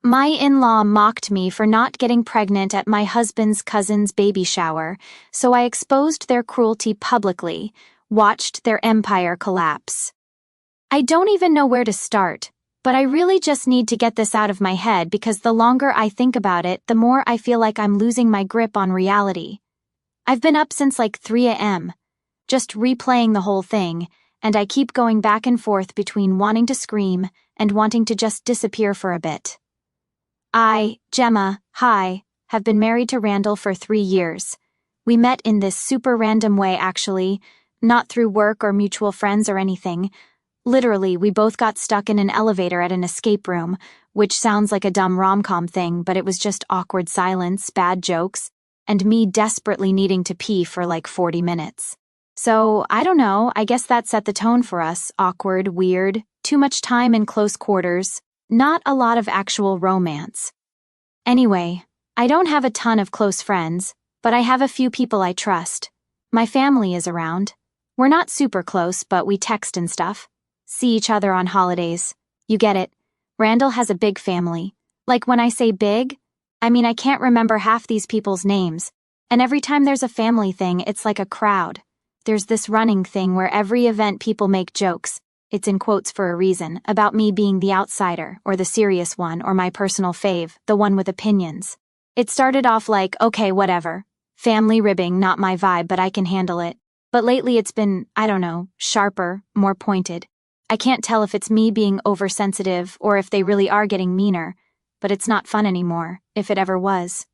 My in-law mocked me for not getting pregnant at my husband's cousin's baby shower, so I exposed their cruelty publicly, watched their empire collapse. I don't even know where to start, but I really just need to get this out of my head because the longer I think about it, the more I feel like I'm losing my grip on reality. I've been up since like 3 a.m., just replaying the whole thing, and I keep going back and forth between wanting to scream and wanting to just disappear for a bit. I, Gemma, hi, have been married to Randall for 3 years. We met in this super random way actually, not through work or mutual friends or anything. Literally, we both got stuck in an elevator at an escape room, which sounds like a dumb rom-com thing, but it was just awkward silence, bad jokes, and me desperately needing to pee for like 40 minutes. So, I don't know, I guess that set the tone for us, awkward, weird, too much time in close quarters, not a lot of actual romance. Anyway, I don't have a ton of close friends, but I have a few people I trust. My family is around. We're not super close, but we text and stuff. See each other on holidays. You get it. Randall has a big family. Like when I say big, I mean I can't remember half these people's names, and every time there's a family thing, it's like a crowd. There's this running thing where every event people make jokes, it's in quotes for a reason, about me being the outsider, or the serious one, or my personal fave, the one with opinions. It started off like, okay, whatever. Family ribbing, not my vibe, but I can handle it. But lately it's been, I don't know, sharper, more pointed. I can't tell if it's me being oversensitive or if they really are getting meaner, but it's not fun anymore, if it ever was.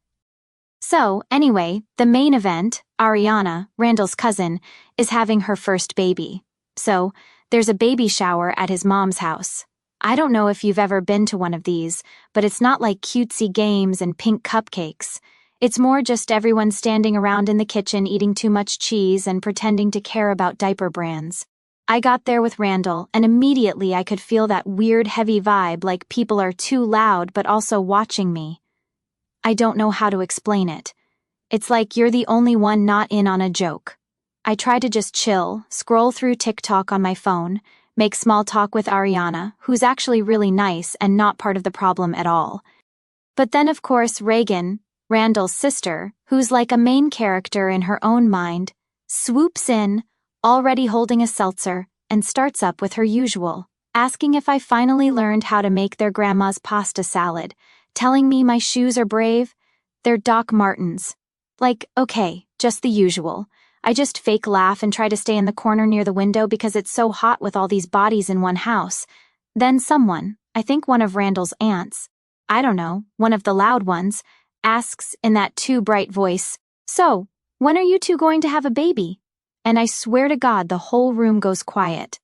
So, anyway, the main event, Ariana, Randall's cousin, is having her first baby. So, there's a baby shower at his mom's house. I don't know if you've ever been to one of these, but it's not like cutesy games and pink cupcakes. It's more just everyone standing around in the kitchen eating too much cheese and pretending to care about diaper brands. I got there with Randall, and immediately I could feel that weird heavy vibe like people are too loud but also watching me. I don't know how to explain it. It's like you're the only one not in on a joke. I try to just chill, scroll through TikTok on my phone, make small talk with Ariana, who's actually really nice and not part of the problem at all. But then of course Raison, Randall's sister, who's like a main character in her own mind, swoops in, already holding a seltzer, and starts up with her usual, asking if I finally learned how to make their grandma's pasta salad, telling me my shoes are brave, they're Doc Martens. Like, okay, just the usual. I just fake laugh and try to stay in the corner near the window because it's so hot with all these bodies in one house. Then someone, I think one of Randall's aunts, I don't know, one of the loud ones, asks in that too bright voice, "So, when are you two going to have a baby?" And I swear to God the whole room goes quiet.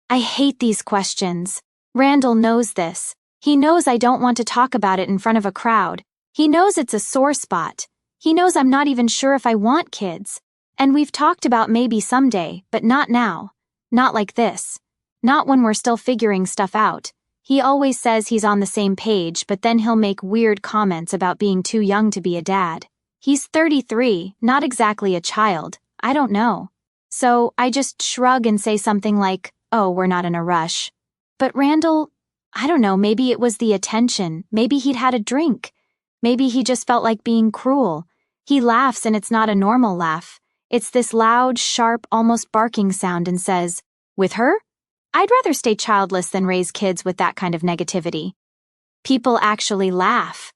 I hate these questions. Randall knows this. He knows I don't want to talk about it in front of a crowd. He knows it's a sore spot. He knows I'm not even sure if I want kids. And we've talked about maybe someday, but not now. Not like this. Not when we're still figuring stuff out. He always says he's on the same page, but then he'll make weird comments about being too young to be a dad. He's 33, not exactly a child. I don't know. So I just shrug and say something like, "Oh, we're not in a rush." But Randall, I don't know, maybe it was the attention. Maybe he'd had a drink. Maybe he just felt like being cruel. He laughs and it's not a normal laugh. It's this loud, sharp, almost barking sound and says, "With her? I'd rather stay childless than raise kids with that kind of negativity." People actually laugh.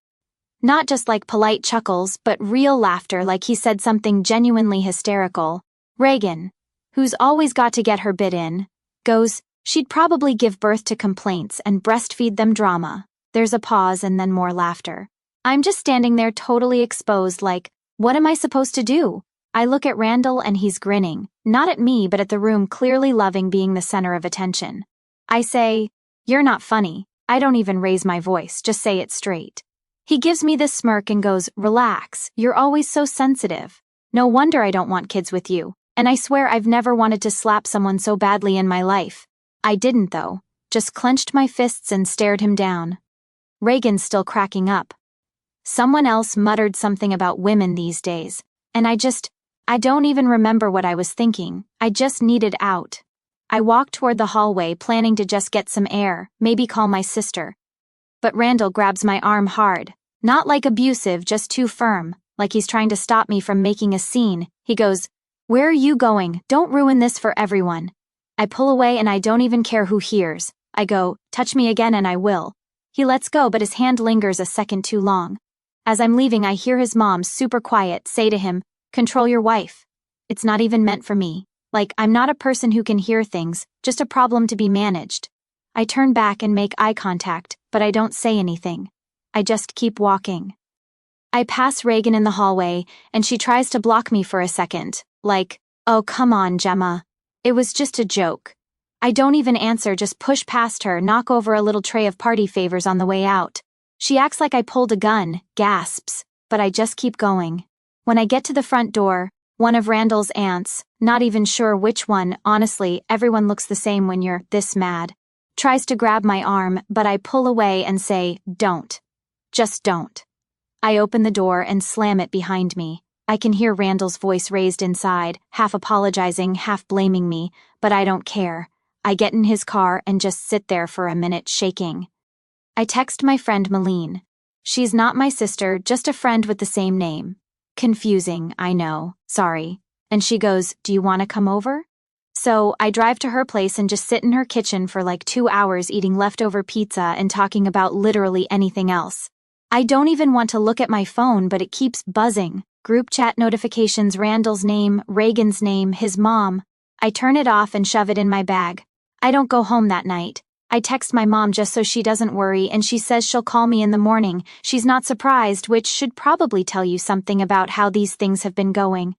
Not just like polite chuckles, but real laughter like he said something genuinely hysterical. Raison, who's always got to get her bit in, goes, "She'd probably give birth to complaints and breastfeed them drama." There's a pause and then more laughter. I'm just standing there totally exposed like, what am I supposed to do? I look at Randall and he's grinning, not at me but at the room, clearly loving being the center of attention. I say, "You're not funny." I don't even raise my voice, just say it straight. He gives me this smirk and goes, "Relax, you're always so sensitive. No wonder I don't want kids with you. And I swear I've never wanted to slap someone so badly in my life." I didn't though, just clenched my fists and stared him down. Raison's still cracking up. Someone else muttered something about women these days, and I don't even remember what I was thinking. I just needed out. I walked toward the hallway, planning to just get some air, maybe call my sister. But Randall grabs my arm hard. Not like abusive, just too firm, like he's trying to stop me from making a scene. He goes, "Where are you going? Don't ruin this for everyone." I pull away and I don't even care who hears. I go, "Touch me again and I will." He lets go, but his hand lingers a second too long. As I'm leaving, I hear his mom, super quiet, say to him, "Control your wife." It's not even meant for me. Like, I'm not a person who can hear things, just a problem to be managed. I turn back and make eye contact, but I don't say anything. I just keep walking. I pass Reagan in the hallway, and she tries to block me for a second, like, "Oh, come on, Gemma. It was just a joke." I don't even answer, just push past her, knock over a little tray of party favors on the way out. She acts like I pulled a gun, gasps, but I just keep going. When I get to the front door, one of Randall's aunts, not even sure which one, honestly, everyone looks the same when you're this mad, tries to grab my arm, but I pull away and say, "Don't. Just don't." I open the door and slam it behind me. I can hear Randall's voice raised inside, half apologizing, half blaming me, but I don't care. I get in his car and just sit there for a minute, shaking. I text my friend Malene. She's not my sister, just a friend with the same name. Confusing, I know, sorry. And she goes, "Do you want to come over?" So I drive to her place and just sit in her kitchen for like 2 hours eating leftover pizza and talking about literally anything else. I don't even want to look at my phone, but it keeps buzzing. Group chat notifications, Randall's name, Reagan's name, his mom. I turn it off and shove it in my bag. I don't go home that night. I text my mom just so she doesn't worry, and she says she'll call me in the morning. She's not surprised, which should probably tell you something about how these things have been going.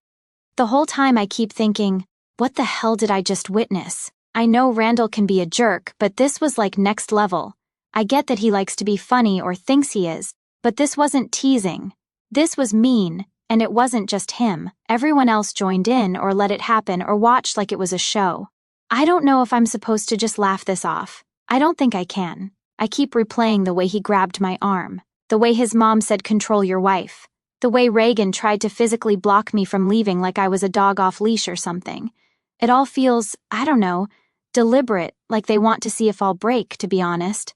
The whole time I keep thinking, what the hell did I just witness? I know Randall can be a jerk, but this was like next level. I get that he likes to be funny or thinks he is, but this wasn't teasing. This was mean, and it wasn't just him. Everyone else joined in or let it happen or watched like it was a show. I don't know if I'm supposed to just laugh this off. I don't think I can. I keep replaying the way he grabbed my arm, the way his mom said, "Control your wife," the way Reagan tried to physically block me from leaving like I was a dog off leash or something. It all feels, I don't know, deliberate, like they want to see if I'll break, to be honest.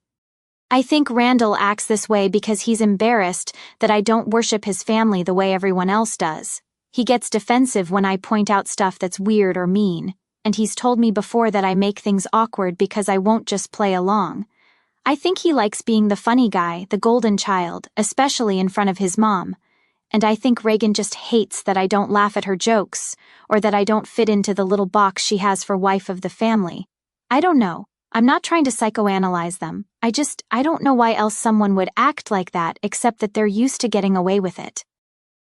I think Randall acts this way because he's embarrassed that I don't worship his family the way everyone else does. He gets defensive when I point out stuff that's weird or mean, and he's told me before that I make things awkward because I won't just play along. I think he likes being the funny guy, the golden child, especially in front of his mom. And I think Reagan just hates that I don't laugh at her jokes, or that I don't fit into the little box she has for wife of the family. I don't know. I'm not trying to psychoanalyze them. I don't know why else someone would act like that except that they're used to getting away with it.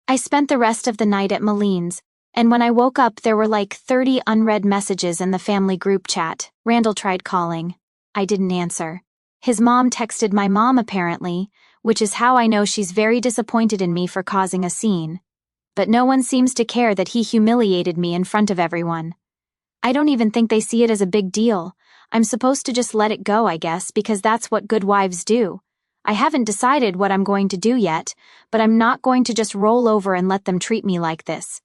I spent the rest of the night at Malene's, and when I woke up there were like 30 unread messages in the family group chat. Randall tried calling. I didn't answer. His mom texted my mom apparently, which is how I know she's very disappointed in me for causing a scene. But no one seems to care that he humiliated me in front of everyone. I don't even think they see it as a big deal. I'm supposed to just let it go, I guess, because that's what good wives do. I haven't decided what I'm going to do yet, but I'm not going to just roll over and let them treat me like this.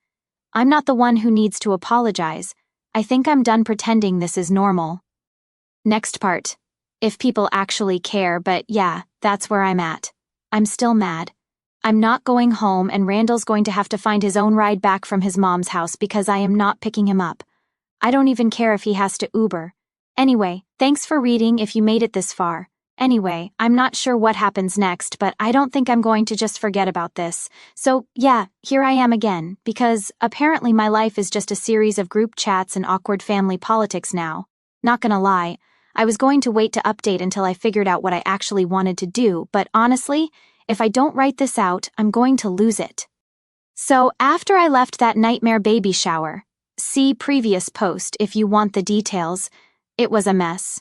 I'm not the one who needs to apologize. I think I'm done pretending this is normal. Next part. If people actually care, but yeah, that's where I'm at. I'm still mad. I'm not going home, and Randall's going to have to find his own ride back from his mom's house because I am not picking him up. I don't even care if he has to Uber. Anyway, thanks for reading if you made it this far. Anyway, I'm not sure what happens next, but I don't think I'm going to just forget about this. So, yeah, here I am again, because apparently my life is just a series of group chats and awkward family politics now. Not gonna lie, I was going to wait to update until I figured out what I actually wanted to do, but honestly, if I don't write this out, I'm going to lose it. So, after I left that nightmare baby shower, see previous post if you want the details, it was a mess.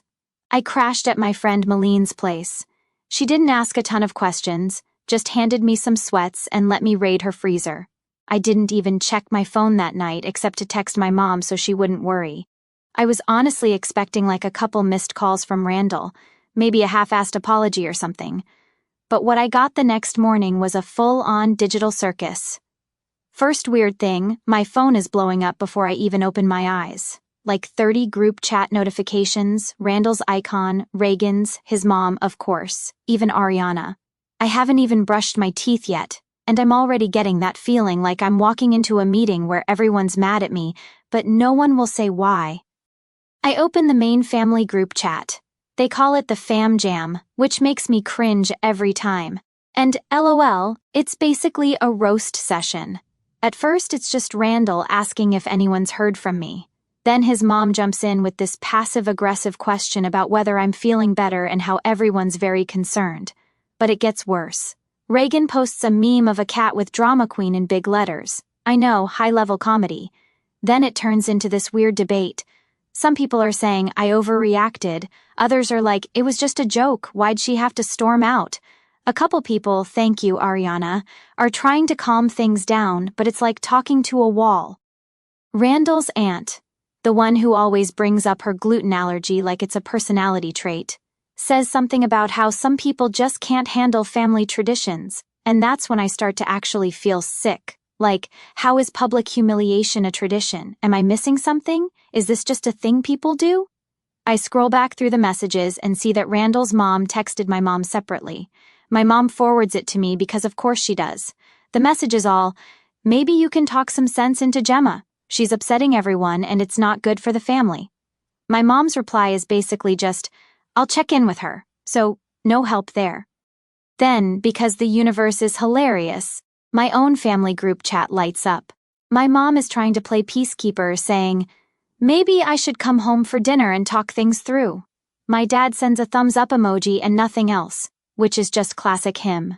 I crashed at my friend Malene's place. She didn't ask a ton of questions, just handed me some sweats and let me raid her freezer. I didn't even check my phone that night except to text my mom so she wouldn't worry. I was honestly expecting like a couple missed calls from Randall, maybe a half-assed apology or something. But what I got the next morning was a full-on digital circus. First weird thing, my phone is blowing up before I even open my eyes. like 30 group chat notifications, Randall's icon, Reagan's, his mom, of course, even Ariana. I haven't even brushed my teeth yet, and I'm already getting that feeling like I'm walking into a meeting where everyone's mad at me, but no one will say why. I open the main family group chat. They call it the Fam Jam, which makes me cringe every time. And LOL, it's basically a roast session. At first, it's just Randall asking if anyone's heard from me. Then his mom jumps in with this passive-aggressive question about whether I'm feeling better and how everyone's very concerned. But it gets worse. Reagan posts a meme of a cat with drama queen in big letters. I know, high-level comedy. Then it turns into this weird debate. Some people are saying I overreacted. Others are like, it was just a joke. Why'd she have to storm out? A couple people, thank you, Ariana, are trying to calm things down, but it's like talking to a wall. Randall's aunt, the one who always brings up her gluten allergy like it's a personality trait, says something about how some people just can't handle family traditions, and that's when I start to actually feel sick. Like, how is public humiliation a tradition? Am I missing something? Is this just a thing people do? I scroll back through the messages and see that Randall's mom texted my mom separately. My mom forwards it to me because of course she does. The message is all, maybe you can talk some sense into Gemma. She's upsetting everyone and it's not good for the family. My mom's reply is basically just, I'll check in with her, so no help there. Then, because the universe is hilarious, my own family group chat lights up. My mom is trying to play peacekeeper, saying, maybe I should come home for dinner and talk things through. My dad sends a thumbs up emoji and nothing else, which is just classic him.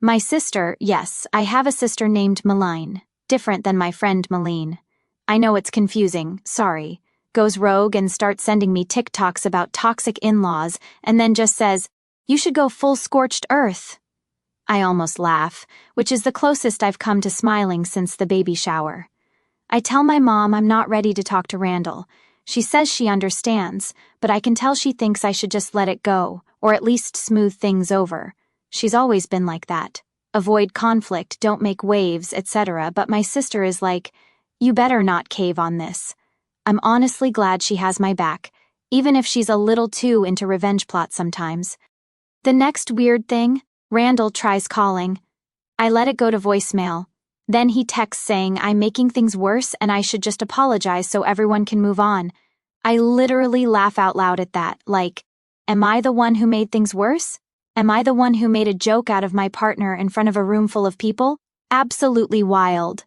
My sister, yes, I have a sister named Maline, different than my friend Malene. I know it's confusing, sorry. Goes rogue and starts sending me TikToks about toxic in-laws and then just says, you should go full scorched earth. I almost laugh, which is the closest I've come to smiling since the baby shower. I tell my mom I'm not ready to talk to Randall. She says she understands, but I can tell she thinks I should just let it go, or at least smooth things over. She's always been like that. Avoid conflict, don't make waves, etc. But my sister is like, you better not cave on this. I'm honestly glad she has my back, even if she's a little too into revenge plots sometimes. The next weird thing, Randall tries calling. I let it go to voicemail. Then he texts saying I'm making things worse and I should just apologize so everyone can move on. I literally laugh out loud at that, like, am I the one who made things worse? Am I the one who made a joke out of my partner in front of a room full of people? Absolutely wild.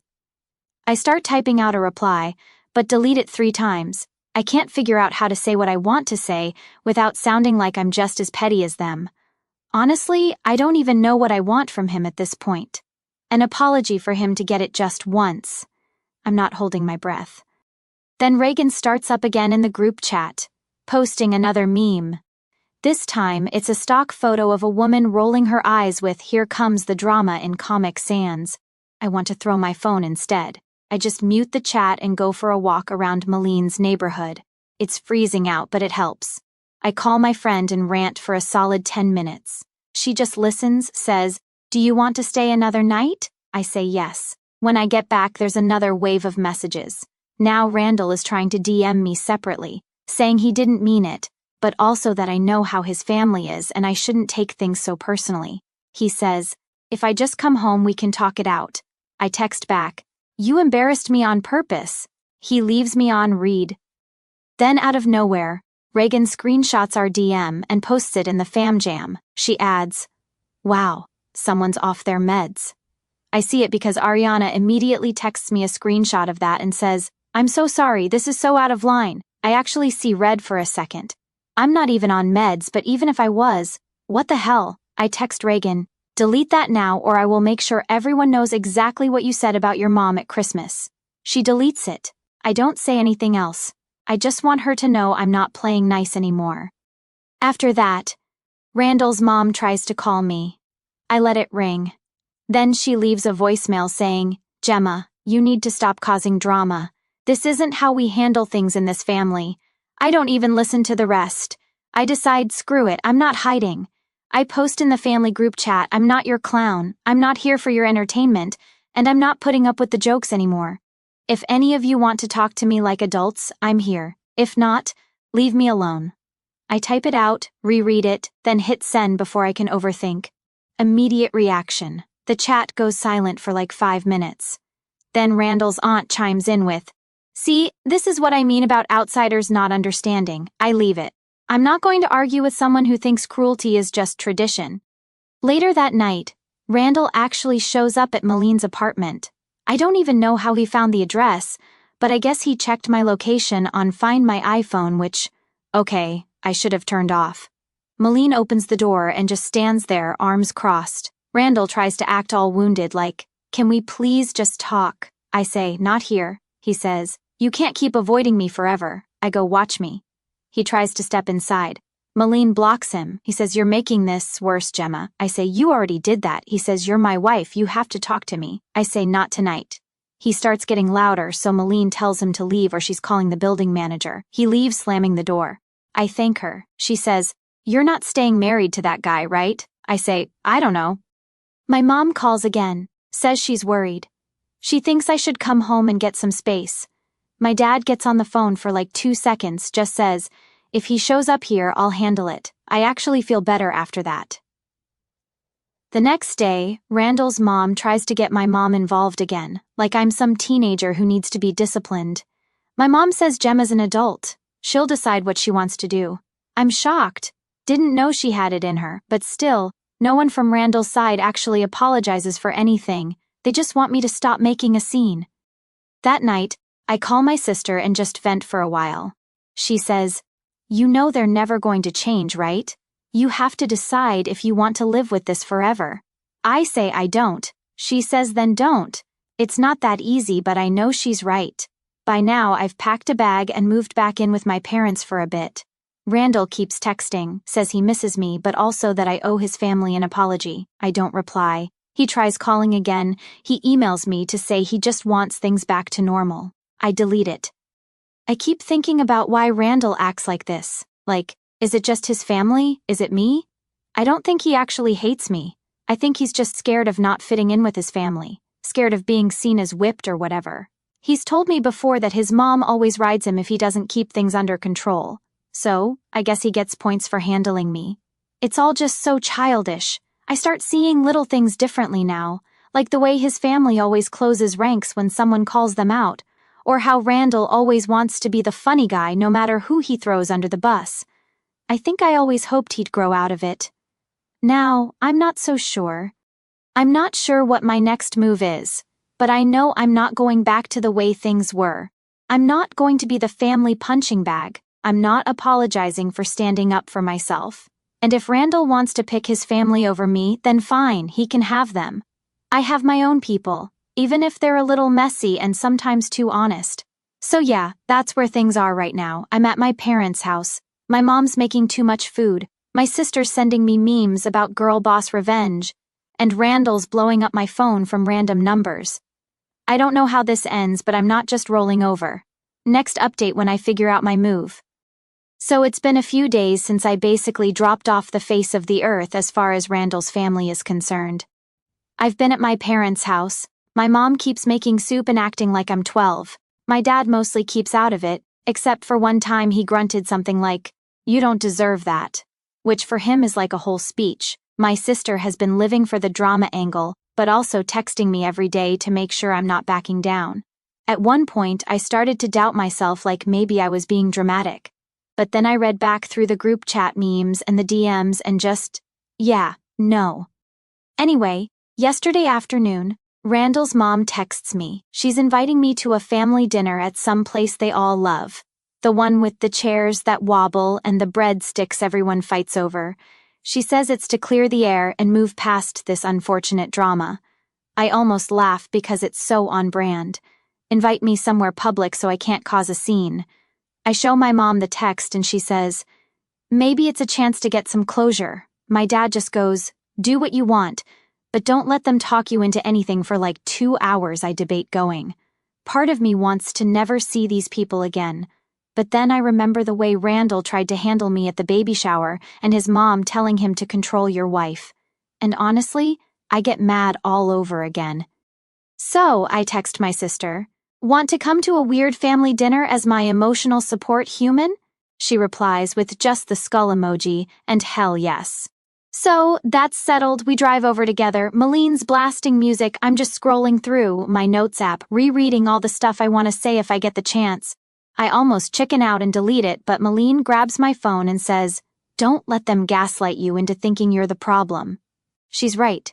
I start typing out a reply, but delete it 3 times. I can't figure out how to say what I want to say without sounding like I'm just as petty as them. Honestly, I don't even know what I want from him at this point. An apology for him to get it just once. I'm not holding my breath. Then Reagan starts up again in the group chat, posting another meme. This time, it's a stock photo of a woman rolling her eyes with "Here comes the drama" in Comic Sans. I want to throw my phone instead. I just mute the chat and go for a walk around Maline's neighborhood. It's freezing out, but it helps. I call my friend and rant for a solid 10 minutes. She just listens, says, do you want to stay another night? I say yes. When I get back, there's another wave of messages. Now Randall is trying to DM me separately, saying he didn't mean it, but also that I know how his family is and I shouldn't take things so personally. He says, if I just come home, we can talk it out. I text back, you embarrassed me on purpose. He leaves me on read. Then out of nowhere, Reagan screenshots our DM and posts it in the Fam Jam. She adds, wow, someone's off their meds. I see it because Ariana immediately texts me a screenshot of that and says, I'm so sorry, this is so out of line. I actually see red for a second. I'm not even on meds, but even if I was, what the hell? I text Reagan, delete that now or I will make sure everyone knows exactly what you said about your mom at Christmas. She deletes it. I don't say anything else. I just want her to know I'm not playing nice anymore. After that, Randall's mom tries to call me. I let it ring. Then she leaves a voicemail saying, Gemma, you need to stop causing drama. This isn't how we handle things in this family. I don't even listen to the rest. I decide, screw it, I'm not hiding. I post in the family group chat, I'm not your clown, I'm not here for your entertainment, and I'm not putting up with the jokes anymore. If any of you want to talk to me like adults, I'm here. If not, leave me alone. I type it out, reread it, then hit send before I can overthink. Immediate reaction. The chat goes silent for like 5 minutes. Then Randall's aunt chimes in with, "See, this is what I mean about outsiders not understanding. I leave it. I'm not going to argue with someone who thinks cruelty is just tradition." Later that night, Randall actually shows up at Maline's apartment. I don't even know how he found the address, but I guess he checked my location on Find My iPhone, which, okay, I should have turned off. Maline opens the door and just stands there, arms crossed. Randall tries to act all wounded like, "Can we please just talk?" I say, "Not here." He says, "You can't keep avoiding me forever." I go, "Watch me." He tries to step inside. Maline blocks him. He says, "You're making this worse, Gemma." I say, "You already did that." He says, "You're my wife. You have to talk to me." I say, "Not tonight." He starts getting louder, so Maline tells him to leave or she's calling the building manager. He leaves, slamming the door. I thank her. She says, "You're not staying married to that guy, right?" I say, "I don't know." My mom calls again, says she's worried. She thinks I should come home and get some space. My dad gets on the phone for like 2 seconds, just says, "If he shows up here, I'll handle it." I actually feel better after that. The next day, Randall's mom tries to get my mom involved again, like I'm some teenager who needs to be disciplined. My mom says Gemma's an adult. She'll decide what she wants to do. I'm shocked. Didn't know she had it in her, but still, no one from Randall's side actually apologizes for anything. They just want me to stop making a scene. That night, I call my sister and just vent for a while. She says, "You know they're never going to change, right? You have to decide if you want to live with this forever." I say I don't. She says then don't. It's not that easy, but I know she's right. By now, I've packed a bag and moved back in with my parents for a bit. Randall keeps texting, says he misses me, but also that I owe his family an apology. I don't reply. He tries calling again. He emails me to say he just wants things back to normal. I delete it. I keep thinking about why Randall acts like this. Like, is it just his family? Is it me? I don't think he actually hates me. I think he's just scared of not fitting in with his family, scared of being seen as whipped or whatever. He's told me before that his mom always rides him if he doesn't keep things under control. So, I guess he gets points for handling me. It's all just so childish. I start seeing little things differently now, like the way his family always closes ranks when someone calls them out, or how Randall always wants to be the funny guy no matter who he throws under the bus. I think I always hoped he'd grow out of it. Now, I'm not so sure. I'm not sure what my next move is, but I know I'm not going back to the way things were. I'm not going to be the family punching bag. I'm not apologizing for standing up for myself. And if Randall wants to pick his family over me, then fine, he can have them. I have my own people, even if they're a little messy and sometimes too honest. So yeah, that's where things are right now. I'm at my parents' house. My mom's making too much food. My sister's sending me memes about girl boss revenge. And Randall's blowing up my phone from random numbers. I don't know how this ends, but I'm not just rolling over. Next update when I figure out my move. So it's been a few days since I basically dropped off the face of the earth as far as Randall's family is concerned. I've been at my parents' house. My mom keeps making soup and acting like I'm 12. My dad mostly keeps out of it, except for one time he grunted something like, "You don't deserve that," which for him is like a whole speech. My sister has been living for the drama angle, but also texting me every day to make sure I'm not backing down. At one point, I started to doubt myself, like maybe I was being dramatic. But then I read back through the group chat memes and the DMs and just, yeah, no. Anyway, yesterday afternoon, Randall's mom texts me. She's inviting me to a family dinner at some place they all love. The one with the chairs that wobble and the breadsticks everyone fights over. She says it's to clear the air and move past this unfortunate drama. I almost laugh because it's so on brand. Invite me somewhere public so I can't cause a scene. I show my mom the text and she says, "Maybe it's a chance to get some closure." My dad just goes, "Do what you want, but don't let them talk you into anything for like 2 hours." I debate going. Part of me wants to never see these people again. But then I remember the way Randall tried to handle me at the baby shower and his mom telling him to control your wife. And honestly, I get mad all over again. So I text my sister, Want to come to a weird family dinner as my emotional support human? She replies with just the skull emoji, and hell yes. So, that's settled, we drive over together, Malene's blasting music, I'm just scrolling through my notes app, rereading all the stuff I want to say if I get the chance. I almost chicken out and delete it, but Malene grabs my phone and says, "Don't let them gaslight you into thinking you're the problem." She's right.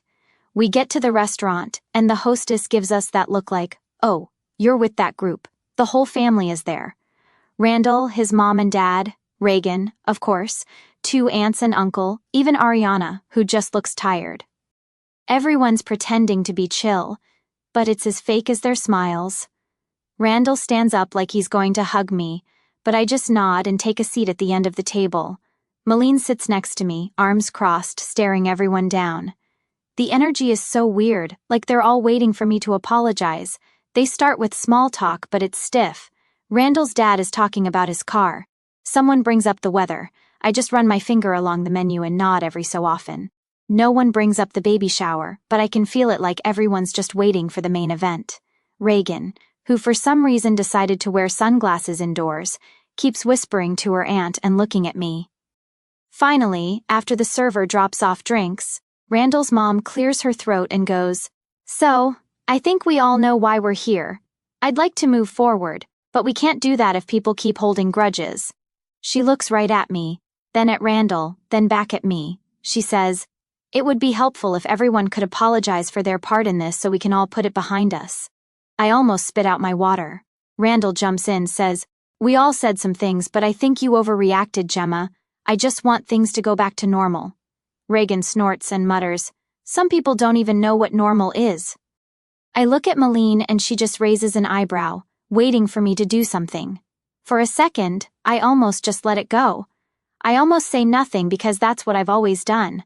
We get to the restaurant, and the hostess gives us that look like, "Oh, you're with that group. The whole family is there. Randall, his mom and dad, Reagan, of course, 2 aunts and uncle, even Ariana, who just looks tired. Everyone's pretending to be chill, but it's as fake as their smiles. Randall stands up like he's going to hug me, but I just nod and take a seat at the end of the table. Malene sits next to me, arms crossed, staring everyone down. The energy is so weird, like they're all waiting for me to apologize. They start with small talk, but it's stiff. Randall's dad is talking about his car. Someone brings up the weather. I just run my finger along the menu and nod every so often. No one brings up the baby shower, but I can feel it like everyone's just waiting for the main event. Reagan, who for some reason decided to wear sunglasses indoors, keeps whispering to her aunt and looking at me. Finally, after the server drops off drinks, Randall's mom clears her throat and goes, "So, I think we all know why we're here. I'd like to move forward, but we can't do that if people keep holding grudges." She looks right at me, then at Randall, then back at me. She says, "It would be helpful if everyone could apologize for their part in this so we can all put it behind us." I almost spit out my water. Randall jumps in, says, "We all said some things, but I think you overreacted, Gemma. I just want things to go back to normal." Reagan snorts and mutters, "Some people don't even know what normal is." I look at Malene and she just raises an eyebrow, waiting for me to do something. For a second, I almost just let it go. I almost say nothing because that's what I've always done.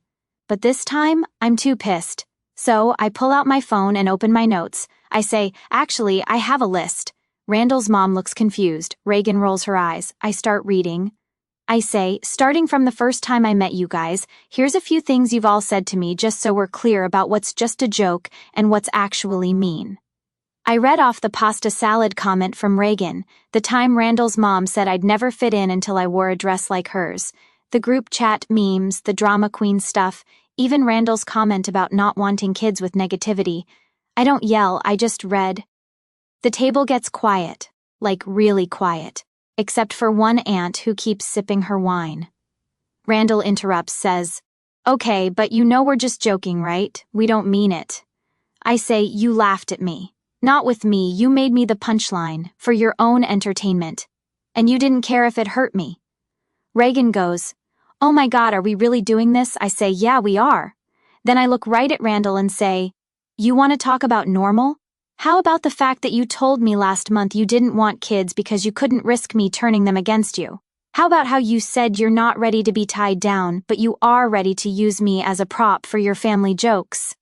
But this time, I'm too pissed. So I pull out my phone and open my notes. I say, "Actually, I have a list." Randall's mom looks confused. Reagan rolls her eyes. I start reading. I say, "Starting from the first time I met you guys, here's a few things you've all said to me just so we're clear about what's just a joke and what's actually mean." I read off the pasta salad comment from Reagan, the time Randall's mom said I'd never fit in until I wore a dress like hers, the group chat memes, the drama queen stuff, even Randall's comment about not wanting kids with negativity. I don't yell, I just read. The table gets quiet, like really quiet, except for one aunt who keeps sipping her wine. Randall interrupts, says, "Okay, but you know we're just joking, right? We don't mean it." I say, "You laughed at me. Not with me, you made me the punchline, for your own entertainment. And you didn't care if it hurt me." Reagan goes, "Oh my God, are we really doing this?" I say, "Yeah, we are." Then I look right at Randall and say, "You want to talk about normal? How about the fact that you told me last month you didn't want kids because you couldn't risk me turning them against you? How about how you said you're not ready to be tied down, but you are ready to use me as a prop for your family jokes?"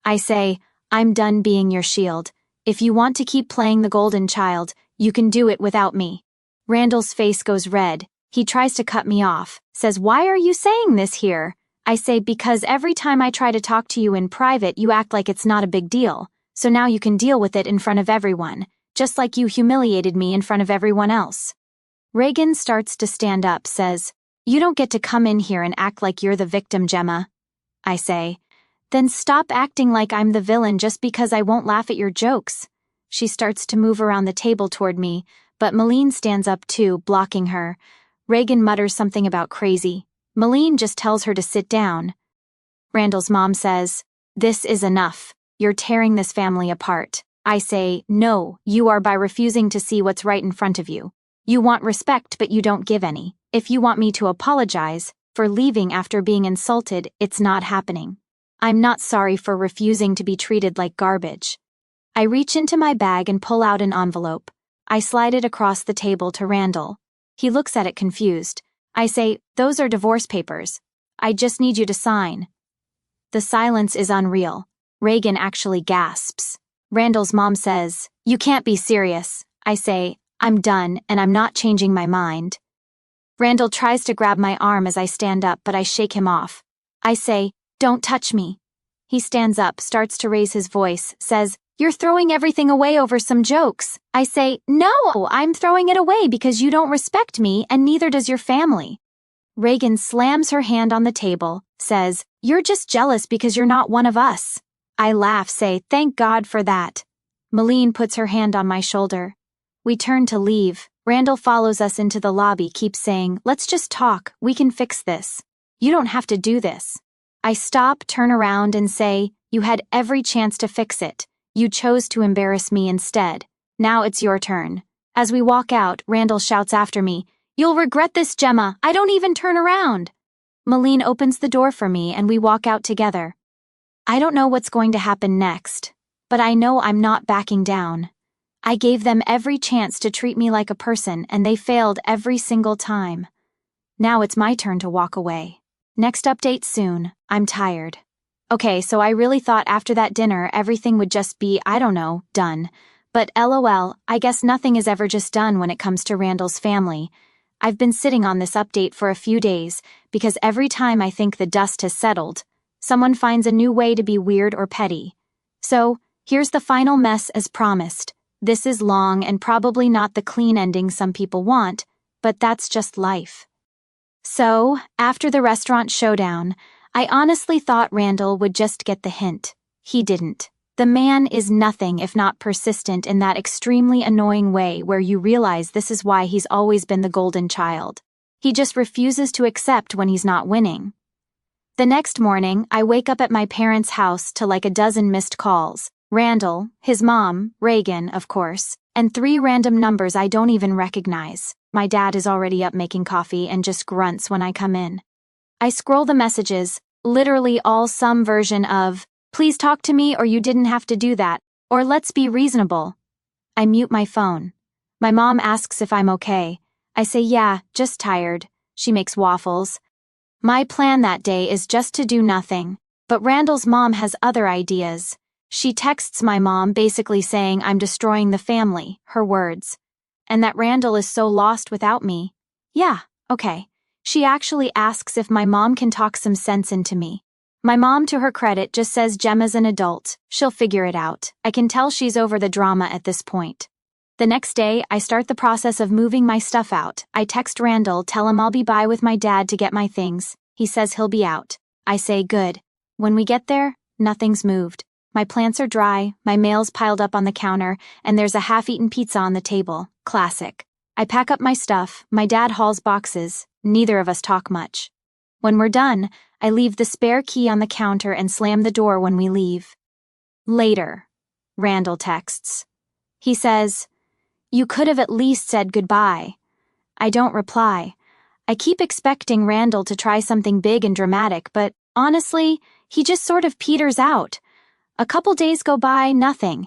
I say, "I'm done being your shield. If you want to keep playing the golden child, you can do it without me." Randall's face goes red. He tries to cut me off, says, "Why are you saying this here?" I say, "Because every time I try to talk to you in private, you act like it's not a big deal. So now you can deal with it in front of everyone, just like you humiliated me in front of everyone else." Reagan starts to stand up, says, "You don't get to come in here and act like you're the victim, Gemma." I say, "Then stop acting like I'm the villain just because I won't laugh at your jokes." She starts to move around the table toward me, but Malene stands up too, blocking her. Reagan mutters something about crazy. Malene just tells her to sit down. Randall's mom says, "This is enough. You're tearing this family apart." I say, "No, you are by refusing to see what's right in front of you. You want respect, but you don't give any. If you want me to apologize for leaving after being insulted, it's not happening. I'm not sorry for refusing to be treated like garbage." I reach into my bag and pull out an envelope. I slide it across the table to Randall. He looks at it confused. I say, "Those are divorce papers. I just need you to sign." The silence is unreal. Reagan actually gasps. Randall's mom says, "You can't be serious." I say, "I'm done, and I'm not changing my mind." Randall tries to grab my arm as I stand up, but I shake him off. I say, "Don't touch me." He stands up, starts to raise his voice, says, "You're throwing everything away over some jokes." I say, "No, I'm throwing it away because you don't respect me and neither does your family." Reagan slams her hand on the table, says, "You're just jealous because you're not one of us." I laugh, say, "Thank God for that." Malene puts her hand on my shoulder. We turn to leave. Randall follows us into the lobby, keeps saying, "Let's just talk, we can fix this. You don't have to do this." I stop, turn around and say, "You had every chance to fix it. You chose to embarrass me instead. Now it's your turn." As we walk out, Randall shouts after me, "You'll regret this, Gemma. I don't even turn around." Malene opens the door for me and we walk out together. I don't know what's going to happen next, but I know I'm not backing down. I gave them every chance to treat me like a person and they failed every single time. Now it's my turn to walk away. Next update soon. I'm tired. Okay, so I really thought after that dinner everything would just be, I don't know, done. But LOL, I guess nothing is ever just done when it comes to Randall's family. I've been sitting on this update for a few days because every time I think the dust has settled, someone finds a new way to be weird or petty. So, here's the final mess as promised. This is long and probably not the clean ending some people want, but that's just life. So, after the restaurant showdown, I honestly thought Randall would just get the hint. He didn't. The man is nothing if not persistent in that extremely annoying way where you realize this is why he's always been the golden child. He just refuses to accept when he's not winning. The next morning, I wake up at my parents' house to like a dozen missed calls. Randall, his mom, Reagan, of course, and 3 random numbers I don't even recognize. My dad is already up making coffee and just grunts when I come in. I scroll the messages, literally all some version of, "Please talk to me or you didn't have to do that," or "Let's be reasonable." I mute my phone. My mom asks if I'm okay. I say, "Yeah, just tired." She makes waffles. My plan that day is just to do nothing, but Randall's mom has other ideas. She texts my mom basically saying I'm destroying the family, her words, and that Randall is so lost without me. Yeah, okay. She actually asks if my mom can talk some sense into me. My mom, to her credit, just says Gemma's an adult. She'll figure it out. I can tell she's over the drama at this point. The next day, I start the process of moving my stuff out. I text Randall, tell him I'll be by with my dad to get my things. He says he'll be out. I say, good. When we get there, nothing's moved. My plants are dry, my mail's piled up on the counter, and there's a half-eaten pizza on the table. Classic. I pack up my stuff, my dad hauls boxes. Neither of us talk much. When we're done, I leave the spare key on the counter and slam the door when we leave. Later, Randall texts. He says, "You could have at least said goodbye." I don't reply. I keep expecting Randall to try something big and dramatic, but honestly, he just sort of peters out. A couple days go by, nothing.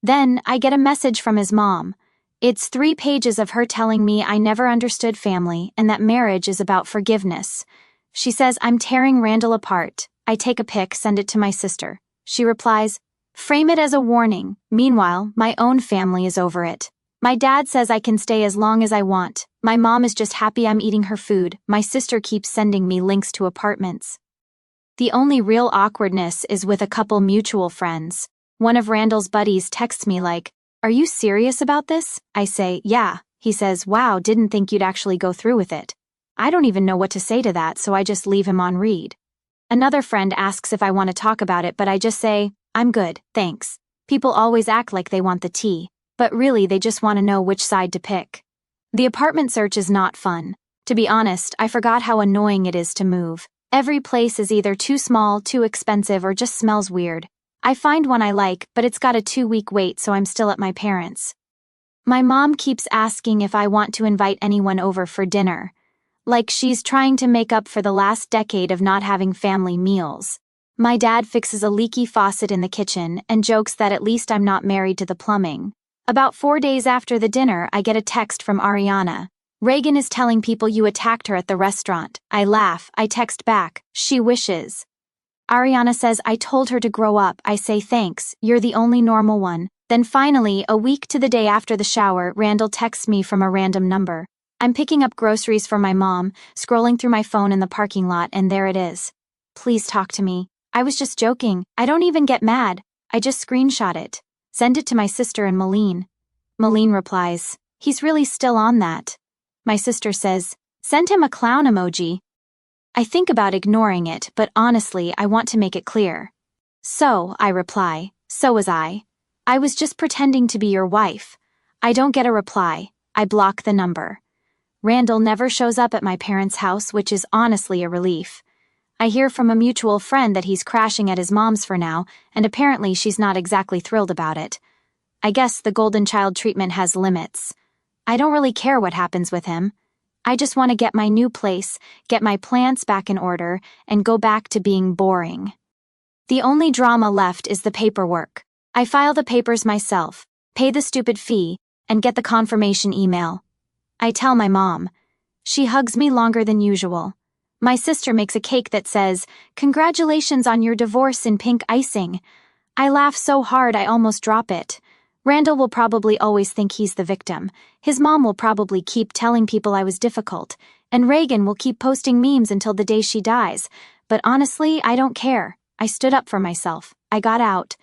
Then I get a message from his mom. It's 3 pages of her telling me I never understood family and that marriage is about forgiveness. She says I'm tearing Randall apart. I take a pic, send it to my sister. She replies, "Frame it as a warning." Meanwhile, my own family is over it. My dad says I can stay as long as I want. My mom is just happy I'm eating her food. My sister keeps sending me links to apartments. The only real awkwardness is with a couple mutual friends. One of Randall's buddies texts me like, "Are you serious about this?" I say, "Yeah." He says, "Wow, didn't think you'd actually go through with it." I don't even know what to say to that, so I just leave him on read. Another friend asks if I want to talk about it, but I just say, "I'm good, thanks." People always act like they want the tea, but really they just want to know which side to pick. The apartment search is not fun. To be honest, I forgot how annoying it is to move. Every place is either too small, too expensive, or just smells weird. I find one I like, but it's got a 2-week wait, so I'm still at my parents'. My mom keeps asking if I want to invite anyone over for dinner. Like she's trying to make up for the last decade of not having family meals. My dad fixes a leaky faucet in the kitchen and jokes that at least I'm not married to the plumbing. About 4 days after the dinner, I get a text from Ariana. "Reagan is telling people you attacked her at the restaurant." I laugh. I text back, "She wishes." Ariana says I told her to grow up. I say thanks, you're the only normal one. Then finally, a week to the day after the shower, Randall texts me from a random number. I'm picking up groceries for my mom, scrolling through my phone in the parking lot, and there it is. "Please talk to me." I was just joking. I don't even get mad. I just screenshot it. Send it to my sister and Malene. Malene replies, he's really still on that. My sister says, send him a clown emoji. I think about ignoring it, but honestly, I want to make it clear. So, I reply, so was I. I was just pretending to be your wife. I don't get a reply. I block the number. Randall never shows up at my parents' house, which is honestly a relief. I hear from a mutual friend that he's crashing at his mom's for now, and apparently she's not exactly thrilled about it. I guess the golden child treatment has limits. I don't really care what happens with him. I just want to get my new place, get my plants back in order, and go back to being boring. The only drama left is the paperwork. I file the papers myself, pay the stupid fee, and get the confirmation email. I tell my mom. She hugs me longer than usual. My sister makes a cake that says, "Congratulations on your divorce," in pink icing. I laugh so hard I almost drop it. Randall will probably always think he's the victim. His mom will probably keep telling people I was difficult, and Reagan will keep posting memes until the day she dies. But honestly, I don't care. I stood up for myself. I got out.